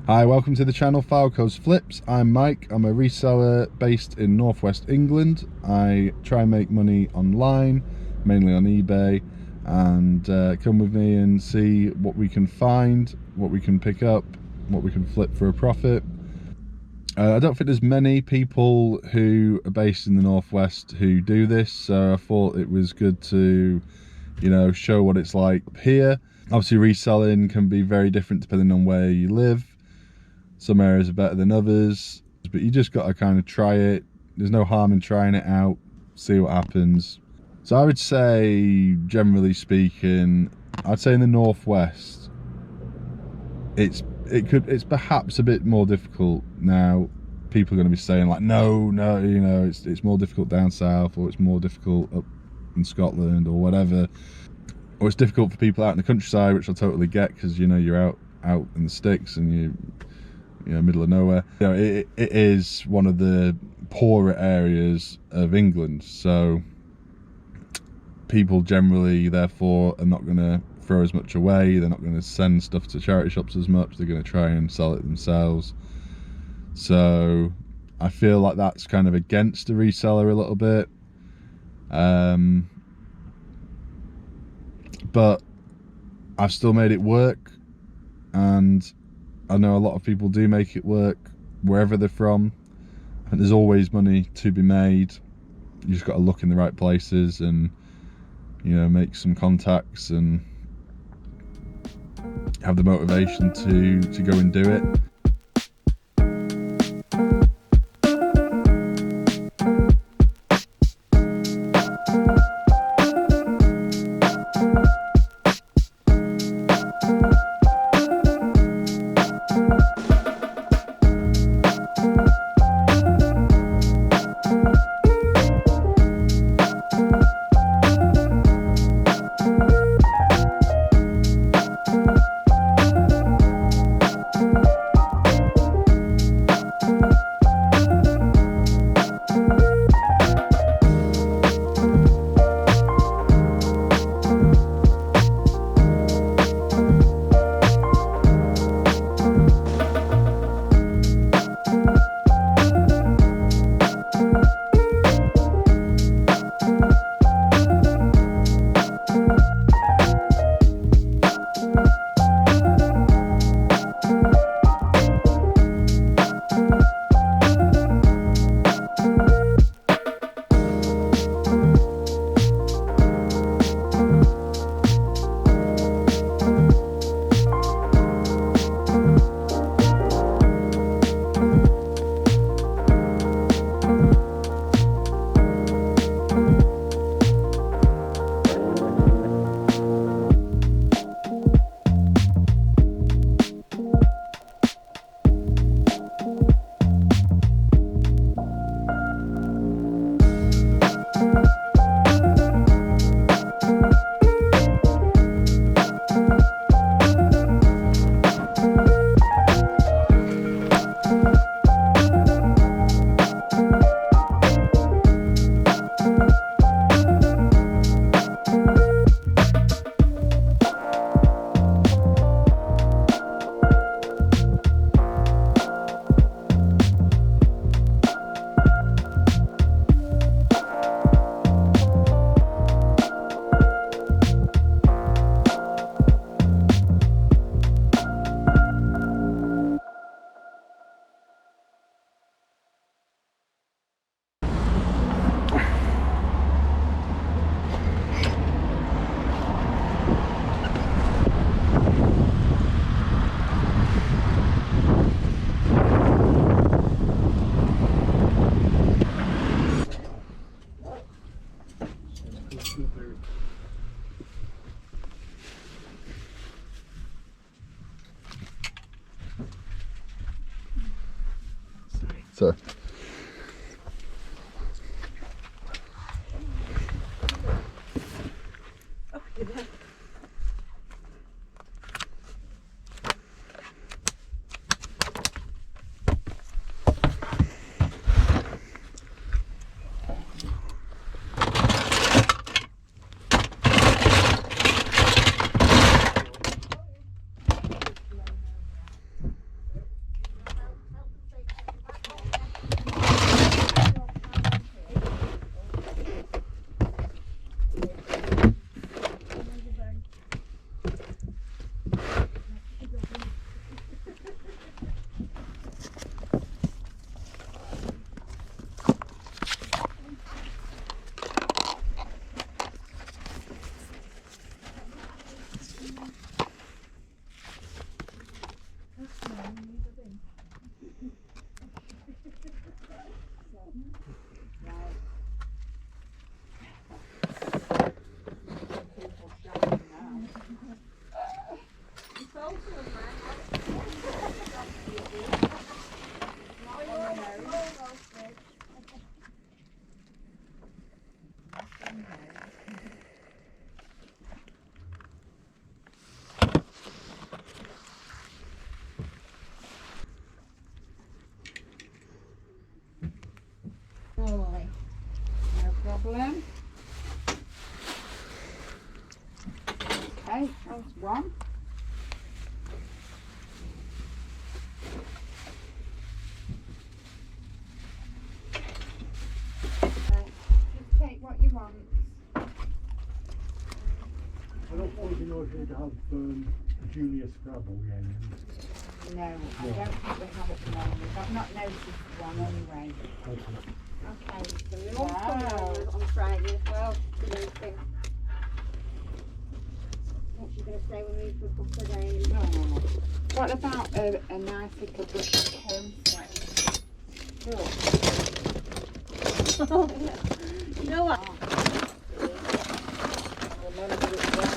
Hi, welcome to the channel Fylde's Flips. I'm Mike. I'm a reseller based in northwest England. I try and make money online, mainly on eBay, and come with me and see what we can find, what we can pick up, what we can flip for a profit. I don't think there's many people who are based in the northwest who do this, so I thought it was good to, show what it's like here. Obviously reselling can be very different depending on where you live. Some areas are better than others, but you just got to kind of try it. There's no harm in trying it out, see what happens. So I would say, generally speaking, I'd say in the northwest, it's perhaps a bit more difficult. Now, people are going to be saying like, no, it's more difficult down south, or it's more difficult up in Scotland, or whatever, or it's difficult for people out in the countryside, which I totally get, because you're out in the sticks and you middle of nowhere. It is one of the poorer areas of England, so people generally therefore are not going to throw as much away. They're not going to send stuff to charity shops as much. They're going to try and sell it themselves. So I feel like that's kind of against the reseller a little bit, but I've still made it work, and I know a lot of people do make it work wherever they're from, and there's always money to be made. You just got to look in the right places and make some contacts and have the motivation to go and do it. So No problem. Okay, that's one. Just take what you want. I don't suppose you know if you'd have Junior Scrabble yet. No, I don't think we have at the moment. I've not noticed one anyway. Okay. Okay, So my mum's coming over on Friday as well to meeting. What she's going to stay with me for a couple of days. Oh. What about a nice little brush of comb set? You know what? Remember it well.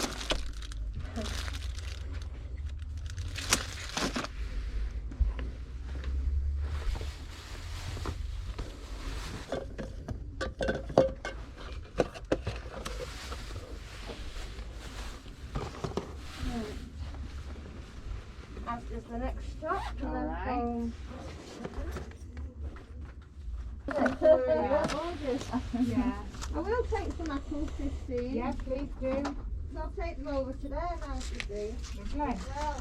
That's just the next stop. And All then right. home. Yeah. I will take some apples, 15. Yeah, please do. So I'll take them over today now, you see. Lovely. Well.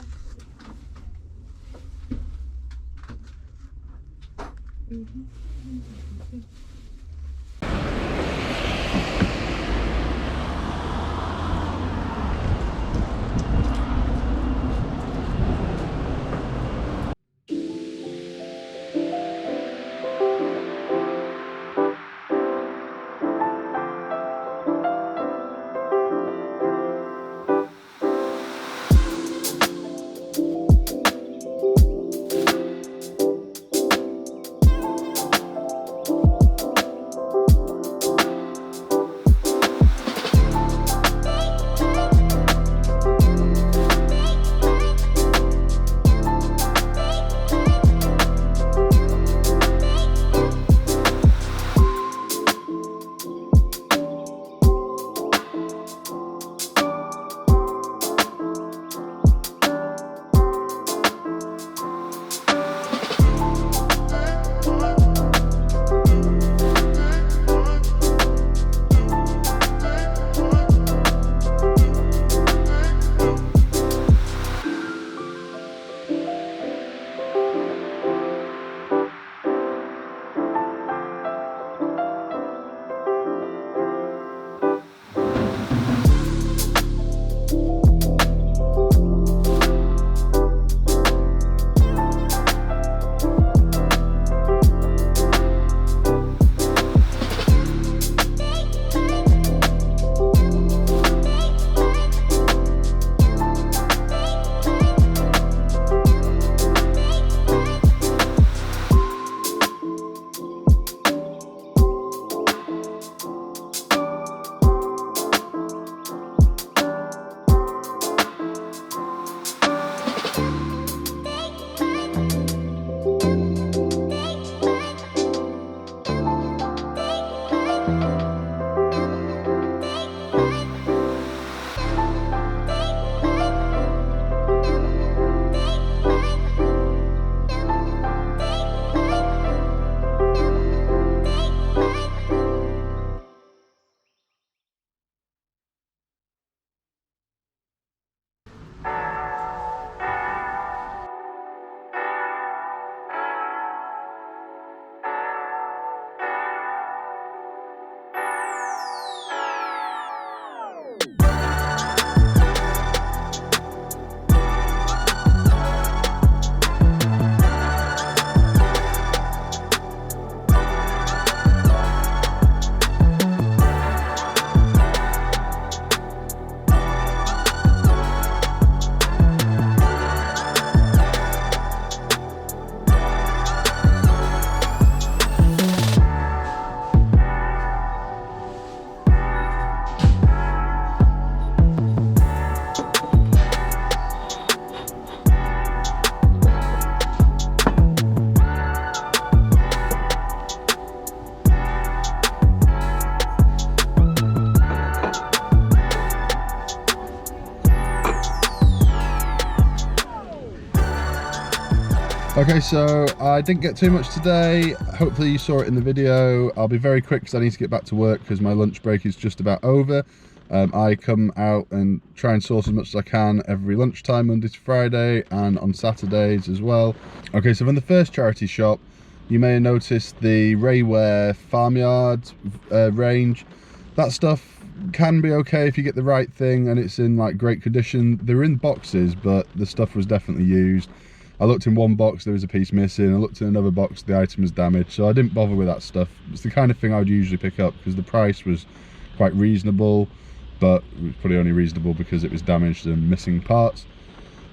Okay, so I didn't get too much today. Hopefully you saw it in the video. I'll be very quick because I need to get back to work because my lunch break is just about over. I come out and try and source as much as I can every lunchtime, Monday to Friday, and on Saturdays as well. Okay, so from the first charity shop, you may have noticed the Rayware Farmyard range. That stuff can be okay if you get the right thing and it's in like great condition. They're in boxes, but the stuff was definitely used. I looked in one box, there was a piece missing. I looked in another box, the item was damaged. So I didn't bother with that stuff. It's the kind of thing I would usually pick up because the price was quite reasonable, but it was probably only reasonable because it was damaged and missing parts.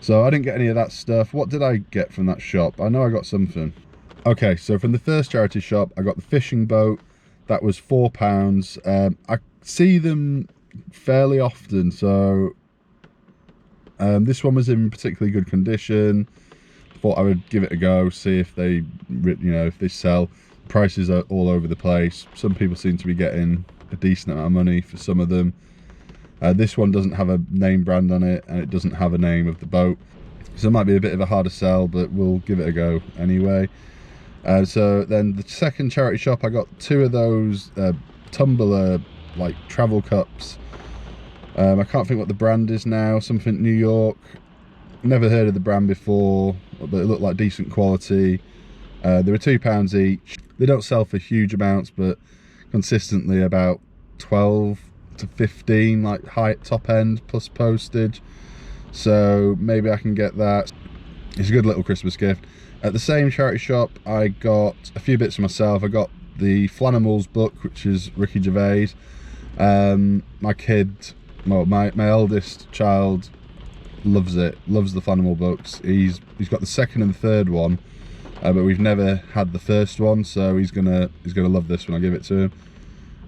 So I didn't get any of that stuff. What did I get from that shop? I know I got something. Okay, so from the first charity shop, I got the fishing boat. That was £4. I see them fairly often, so this one was in particularly good condition. Thought I would give it a go, see if they, if they sell. Prices are all over the place. Some people seem to be getting a decent amount of money for some of them. This one doesn't have a name brand on it, and it doesn't have a name of the boat, so it might be a bit of a harder sell, but we'll give it a go anyway. So then the second charity shop, I got 2 of those tumbler like travel cups. I can't think what the brand is now. Something New York. Never heard of the brand before, but it looked like decent quality. They were £2 each. They don't sell for huge amounts, but consistently about 12 to 15, like high top end plus postage. So maybe I can get that. It's a good little Christmas gift. At the same charity shop, I got a few bits for myself. I got the Flanimals book, which is Ricky Gervais. My kid, well, my eldest child, loves it, loves the Flanimal books. He's got the second and the third one, but we've never had the first one, so he's gonna love this when I give it to him.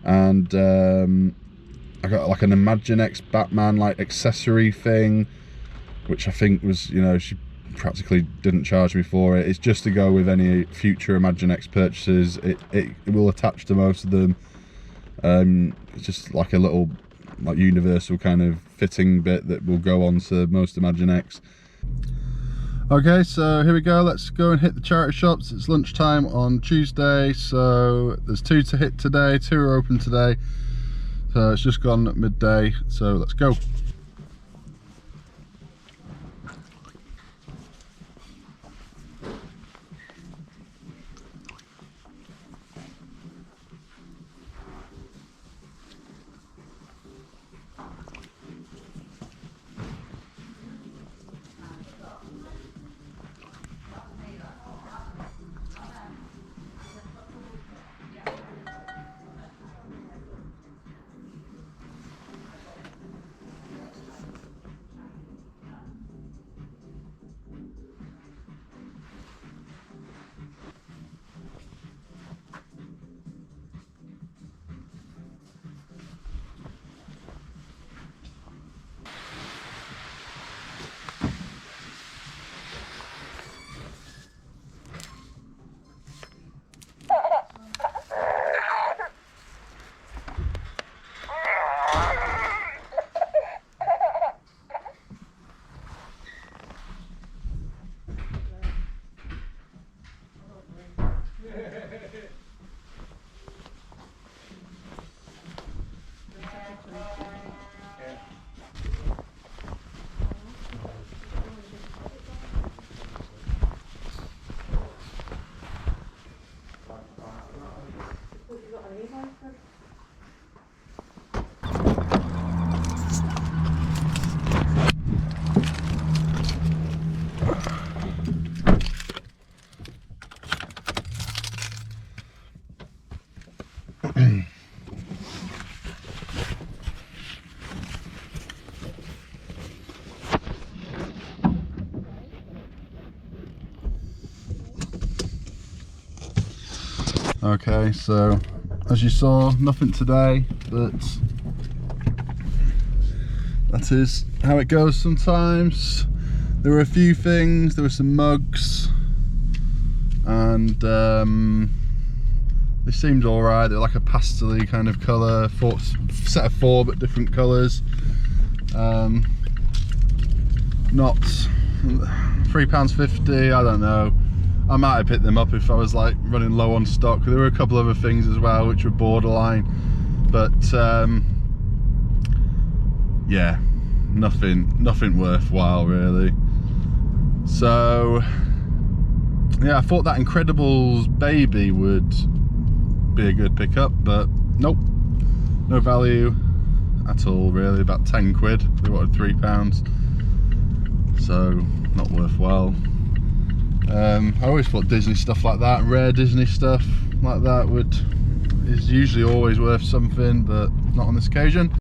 And I got like an Imaginext Batman like accessory thing, which I think was, she practically didn't charge me for it. It's just to go with any future Imaginext purchases. It will attach to most of them. It's just like a little like universal kind of fitting bit that will go on to most Imaginext. Okay, so here we go. Let's go and hit the charity shops. It's lunchtime on Tuesday, so there's 2 to hit today. 2 are open today, so it's just gone at midday, so let's go. Okay, so as you saw, nothing today, but that is how it goes sometimes. There were a few things, there were some mugs, and they seemed alright. They're like a pastel-y kind of colour, set of 4 but different colours. Not £3.50, I don't know. I might have picked them up if I was like running low on stock. There were a couple other things as well which were borderline, but yeah, nothing worthwhile really. So yeah, I thought that Incredibles baby would be a good pickup, but nope, no value at all really. About 10 quid, they wanted £3, so not worthwhile. I always thought Disney stuff like that, rare Disney stuff like that is usually always worth something, but not on this occasion.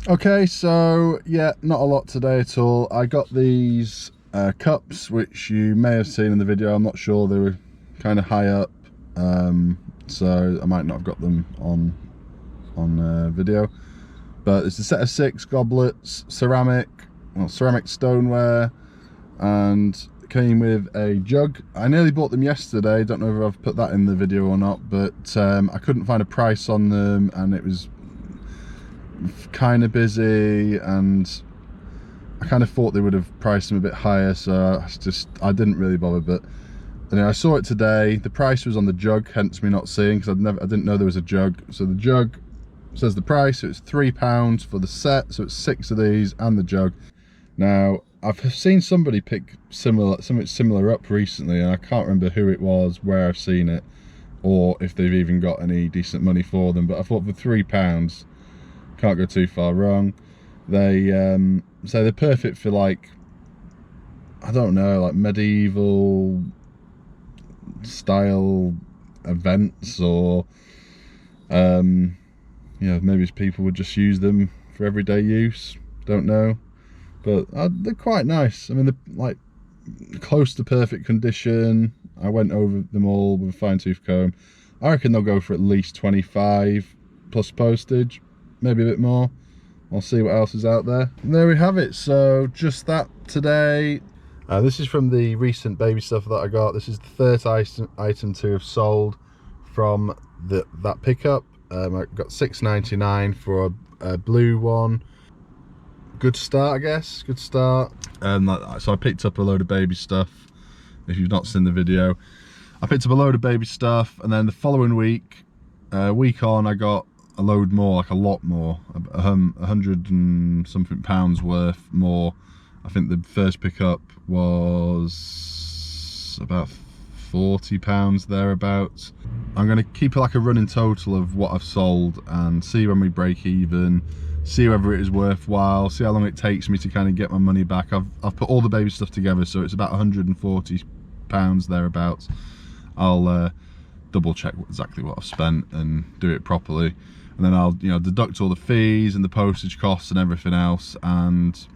Okay, so yeah, not a lot today at all. I got these cups, which you may have seen in the video. I'm not sure, they were kind of high up, so I might not have got them on video. But it's a set of 6 goblets, ceramic stoneware, and came with a jug. I nearly bought them yesterday. Don't know if I've put that in the video or not, but I couldn't find a price on them, and it was kind of busy, and I kind of thought they would have priced them a bit higher, so I didn't really bother. But anyway, I saw it today. The price was on the jug, hence me not seeing, because I didn't know there was a jug. So the jug says the price, so it's £3 for the set, so it's 6 of these and the jug. Now I've seen somebody pick something similar up recently, and I can't remember who it was, where I've seen it, or if they've even got any decent money for them. But I thought for £3, can't go too far wrong. They so they're perfect for, like, I don't know, like medieval style events, or you know, maybe people would just use them for everyday use, don't know. But they're quite nice. I mean, they're like close to perfect condition. I went over them all with a fine-tooth comb. I reckon they'll go for at least 25 plus postage, maybe a bit more. I'll see what else is out there. And there we have it. So just that today. This is from the recent baby stuff that I got. This is the third item to have sold from that pickup. I got $6.99 for a blue one. Good start, I guess. Good start. So I picked up a load of baby stuff. If you've not seen the video, I picked up a load of baby stuff, and then the following week, week on, I got a load more, like a lot more, 100 and something pounds worth more. I think the first pickup was about £40 thereabouts. I'm going to keep like a running total of what I've sold and see when we break even, see whether it is worthwhile, see how long it takes me to kind of get my money back. I've put all the baby stuff together, so it's about £140 thereabouts. I'll double check exactly what I've spent and do it properly, and then I'll, you know, deduct all the fees and the postage costs and everything else, and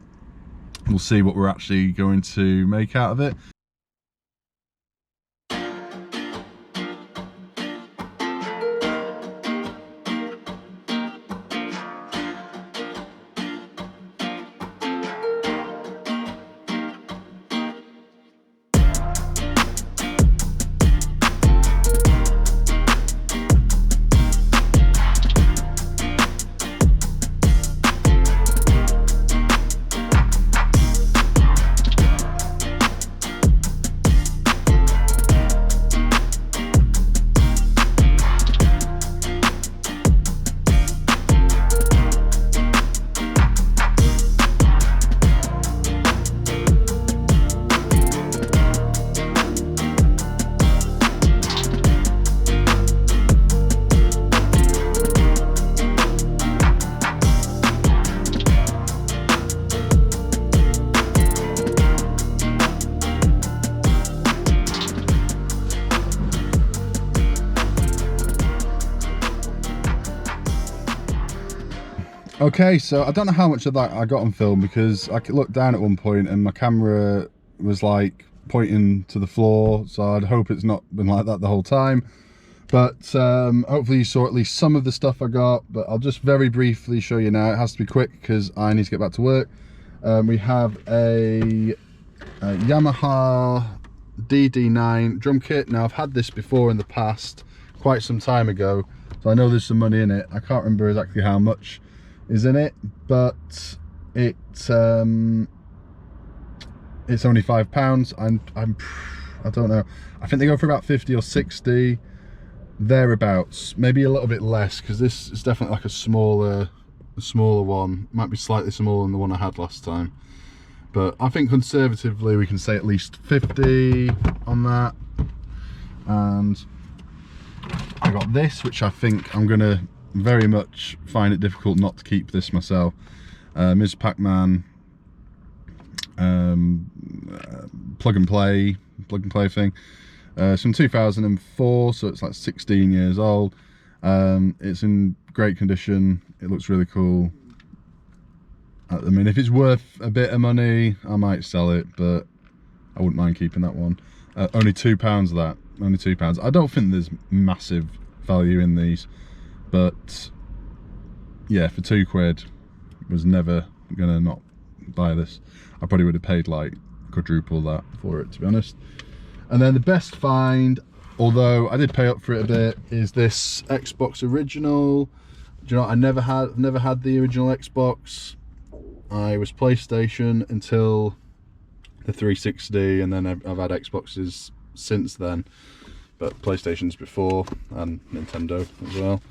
we'll see what we're actually going to make out of it. Okay, so I don't know how much of that I got on film, because I could look down at one point and my camera was like pointing to the floor, so I'd hope it's not been like that the whole time. But hopefully you saw at least some of the stuff I got, but I'll just very briefly show you now. It has to be quick because I need to get back to work. We have a Yamaha DD9 drum kit. Now I've had this before in the past, quite some time ago, so I know there's some money in it. I can't remember exactly how much is in it, but it's only £5. I don't know, I think they go for about 50 or 60 thereabouts, maybe a little bit less, because this is definitely like a smaller one. Might be slightly smaller than the one I had last time, but I think conservatively we can say at least 50 on that. And I got this, which I think I'm gonna very much find it difficult not to keep this myself. Ms. Pac-Man plug and play thing. It's from 2004, so it's like 16 years old. It's in great condition. It looks really cool. I mean, if it's worth a bit of money, I might sell it, but I wouldn't mind keeping that one. Only £2 of that, only £2. I don't think there's massive value in these, but yeah, for £2 was never gonna not buy this. I probably would have paid like quadruple that for it, to be honest. And then the best find, although I did pay up for it a bit, is this Xbox original. Do you know what? I've never had the original Xbox. I was PlayStation until the 360, and then I've had Xboxes since then, but PlayStation's before, and Nintendo as well.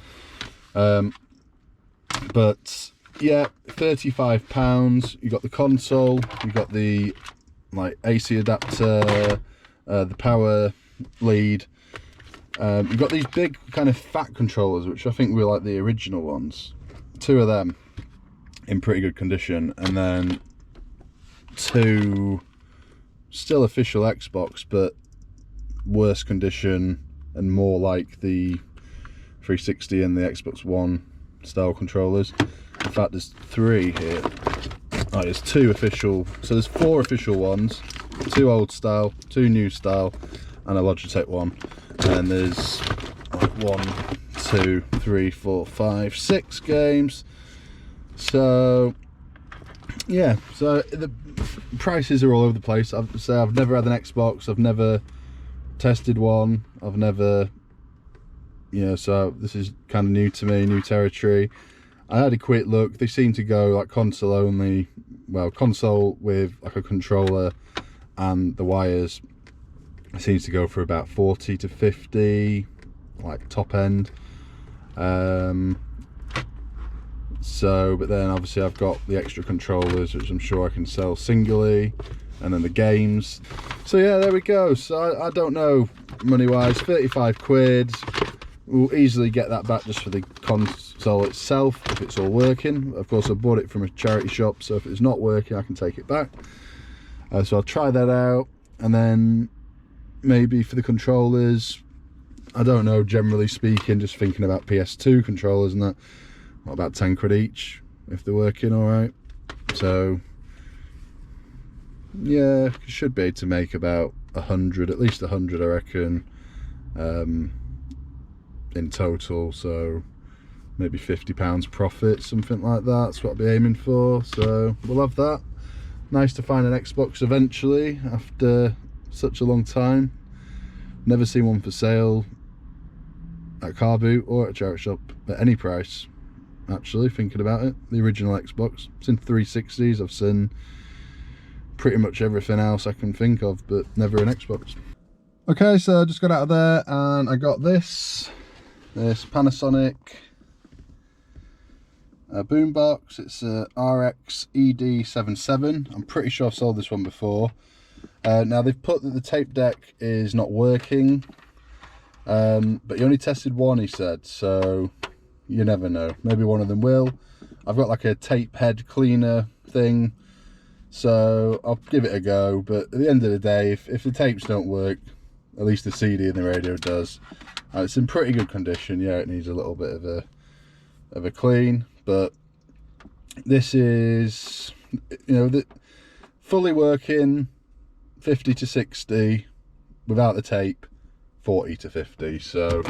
But yeah, £35. You got the console, you got the like AC adapter, the power lead. You've got these big kind of fat controllers, which I think were like the original ones. 2 of them in pretty good condition, and then 2 still official Xbox but worse condition and more like the 360 and the Xbox One style controllers. In fact, there's 3 here. Oh, there's 2 official, so there's 4 official ones, 2 old style, 2 new style, and a Logitech one. And there's like 1, 2, 3, 4, 5, 6 games. So yeah, so the prices are all over the place. I've never had an Xbox, I've never tested one, I've never, you know, so this is kind of new to me, new territory. I had a quick look. They seem to go like console only, well, console with like a controller and the wires. It seems to go for about 40 to 50, like top end. So, but then obviously I've got the extra controllers, which I'm sure I can sell singly, and then the games. So yeah, there we go. So I don't know, money wise, £35. We'll easily get that back just for the console itself if it's all working. Of course, I bought it from a charity shop, so if it's not working I can take it back. So I'll try that out, and then maybe for the controllers, I don't know, generally speaking, just thinking about PS2 controllers and that, what, about £10 each if they're working all right. So yeah, should be able to make about 100, at least 100 I reckon, in total. So maybe £50 profit, something like that. That's what I'll be aiming for. So we'll have that. Nice to find an Xbox eventually after such a long time. Never seen one for sale at car boot or at a charity shop at any price, actually, thinking about it. The original Xbox. I've seen 360s, I've seen pretty much everything else I can think of, but never an Xbox. Okay, so I just got out of there and I got this Panasonic boombox. It's a RX ED77. I'm pretty sure I've sold this one before. Now they've put that the tape deck is not working, but he only tested one, he said, so you never know, maybe one of them will. I've got like a tape head cleaner thing, so I'll give it a go. But at the end of the day, if the tapes don't work, at least the CD and the radio does. It's in pretty good condition. Yeah, it needs a little bit of a clean, but This is, the fully working 50 to 60, without the tape 40 to 50. So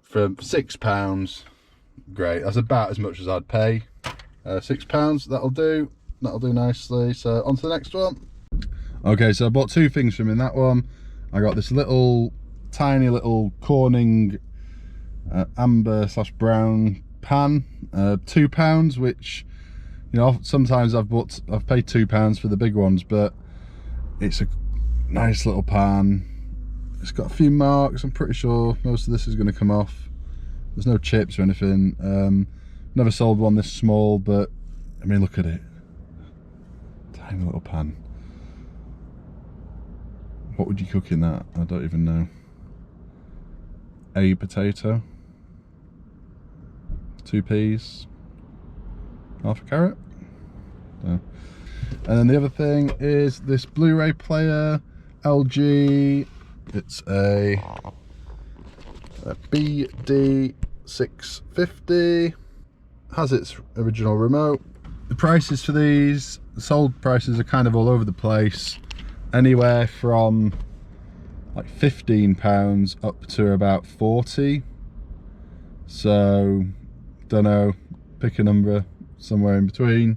for £6, great. That's about as much as I'd pay. £6, that'll do nicely. So on to the next one. Okay, so I bought two things from in that one. I got this tiny little Corning amber / brown pan, £2, which, sometimes I've paid £2 for the big ones, but it's a nice little pan. It's got a few marks. I'm pretty sure most of this is going to come off. There's no chips or anything. Never sold one this small, but I mean, look at it. Tiny little pan. What would you cook in that? I don't even know. A potato, 2 peas, half a carrot. And then the other thing is this Blu-ray player, LG. It's a BD650. Has its original remote. The prices for these, the sold prices, are kind of all over the place. Anywhere from like £15 up to about 40. So don't know, pick a number somewhere in between.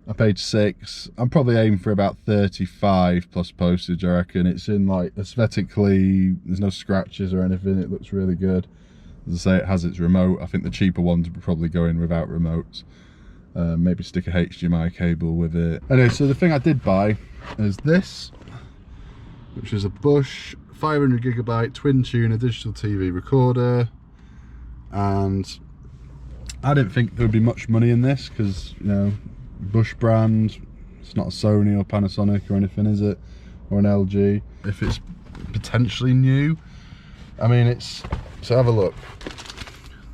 I paid £6. I'm probably aiming for about 35 plus postage, I reckon. It's in, like, aesthetically, there's no scratches or anything. It looks really good. As I say, it has its remote. I think the cheaper ones would probably go in without remotes. Maybe stick a HDMI cable with it. Anyway, so the thing I did buy is this, which is a Bosch 500GB twin tuner digital TV recorder. And I didn't think there would be much money in this because, Bosch brand, it's not a Sony or Panasonic or anything, is it? Or an LG. If it's potentially new, I mean, so have a look.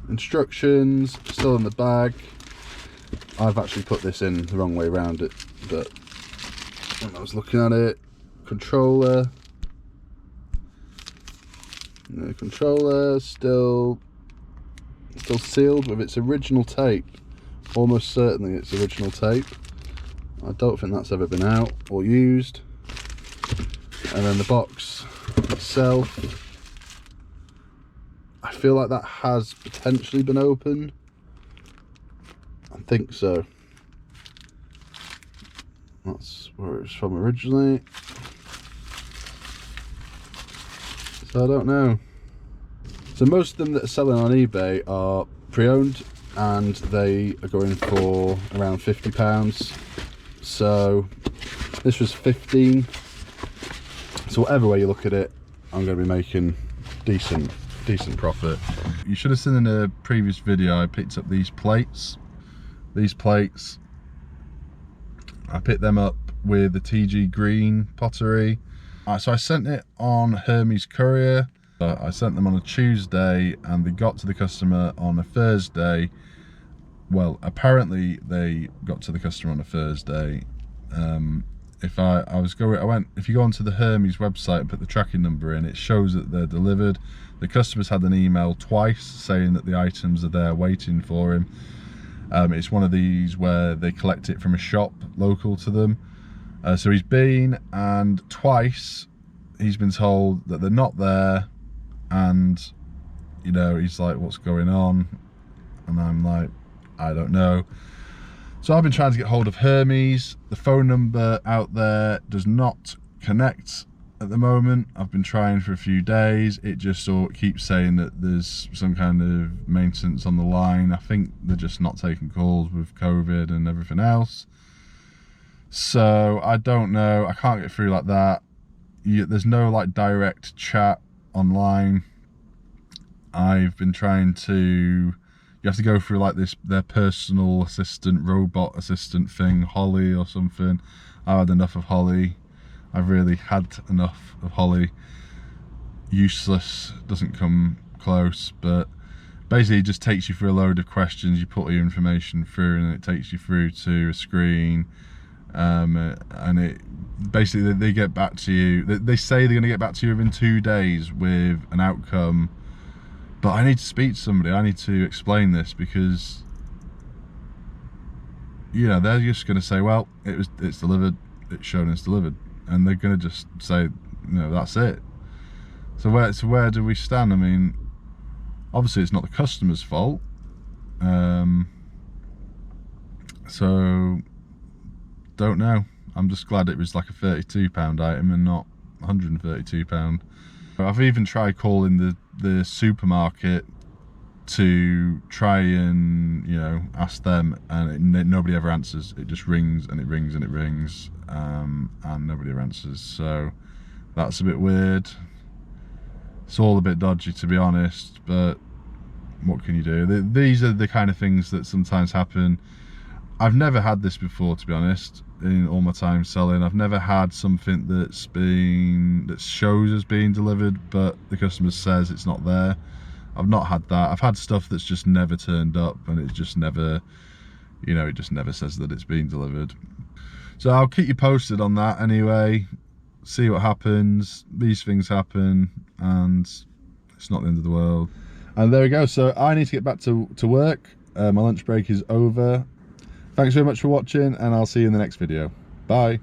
Instructions still in the bag. I've actually put this in the wrong way around it, but when I was looking at it, controller. The controller still sealed with its original tape. Almost certainly its original tape. I don't think that's ever been out or used. And then the box itself, I feel like that has potentially been opened. I think so. That's where it was from originally. So I don't know. So most of them that are selling on eBay are pre-owned, and they are going for around £50. So this was 15. So whatever way you look at it, I'm going to be making decent profit. You should have seen in a previous video I picked up these plates. These plates, I picked them up with the TG Green pottery. So I sent it on Hermes Courier. I sent them on a Tuesday and they got to the customer on a Thursday. Well, apparently they got to the customer on a Thursday. If you go onto the Hermes website and put the tracking number in, it shows that they're delivered. The customer's had an email twice saying that the items are there waiting for him. It's one of these where they collect it from a shop local to them. So he's been, and twice he's been told that they're not there, and he's like, what's going on? And I'm like, I don't know. So I've been trying to get hold of Hermes. The phone number out there does not connect at the moment. I've been trying for a few days. It just keeps saying that there's some kind of maintenance on the line. I think they're just not taking calls with COVID and everything else. So I don't know. I can't get through like that. There's no like direct chat online. I've been trying to, you have to go through like their personal assistant, robot assistant thing, Holly or something. I've had enough of Holly. I've really had enough of Holly. Useless, doesn't come close, but basically it just takes you through a load of questions. You put your information through and it takes you through to a screen, and it basically, they get back to you. They say they're going to get back to you within 2 days with an outcome, but I need to speak to somebody. I need to explain this because you know, they're just going to say, well, it's delivered, it's shown it's delivered, and they're going to just say, you know, that's it. So where do we stand? I mean, obviously it's not the customer's fault. So don't know. I'm just glad it was like a £32 item and not £132. I've even tried calling the supermarket to try and, you know, ask them, and nobody ever answers. It just rings and it rings and it rings, and nobody ever answers. So that's a bit weird. It's all a bit dodgy, to be honest, but what can you do? These are the kind of things that sometimes happen. I've never had this before, to be honest, in all my time selling. I've never had something that shows as being delivered, but the customer says it's not there. I've not had that. I've had stuff that's just never turned up, and it's just never, you know, it just never says that it's been delivered. So I'll keep you posted on that anyway. See what happens. These things happen, and it's not the end of the world. And there we go. So I need to get back to work. My lunch break is over. Thanks very much for watching, and I'll see you in the next video. Bye.